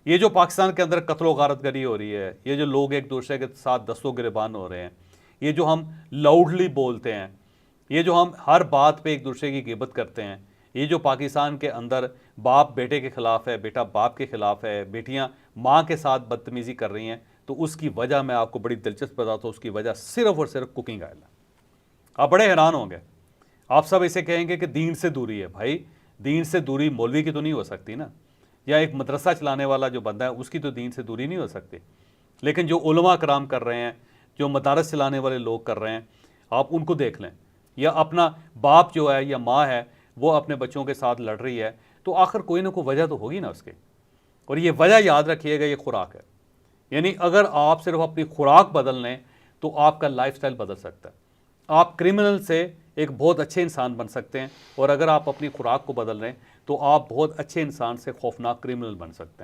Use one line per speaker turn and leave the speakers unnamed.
ये जो पाकिस्तान के अंदर कत्लो गारतगरी हो रही है, ये जो लोग एक दूसरे के साथ दस्तों गिरबान हो रहे हैं, ये जो हम लाउडली बोलते हैं, ये जो हम हर बात पे एक दूसरे की गिबत करते हैं, ये जो पाकिस्तान के अंदर बाप बेटे के खिलाफ है, बेटा बाप के खिलाफ है, बेटियां माँ के साथ बदतमीजी कर रही हैं, तो उसकी वजह मैं आपको बड़ी दिलचस्प बताता हूँ। उसकी वजह सिर्फ और सिर्फ कुकिंग ऑयल है। आप बड़े हैरान होंगे। आप सब इसे कहेंगे कि दीन से दूरी है। भाई दीन से दूरी मौलवी की तो नहीं हो सकती ना, या एक मदरसा चलाने वाला जो बंदा है उसकी तो दीन से दूरी नहीं हो सकती। लेकिन जो उलमा कराम कर रहे हैं, जो मदारस चलाने वाले लोग कर रहे हैं, आप उनको देख लें, या अपना बाप जो है या माँ है वो अपने बच्चों के साथ लड़ रही है, तो आखिर कोई ना कोई वजह तो होगी ना उसकी। और ये वजह याद रखिएगा, ये खुराक है। यानी अगर आप सिर्फ अपनी खुराक बदल लें तो आपका लाइफस्टाइल बदल सकता है। आप क्रिमिनल से एक बहुत अच्छे इंसान बन सकते हैं, और अगर आप अपनी खुराक को बदल लें तो आप बहुत अच्छे इंसान से खौफनाक क्रिमिनल बन सकते हैं।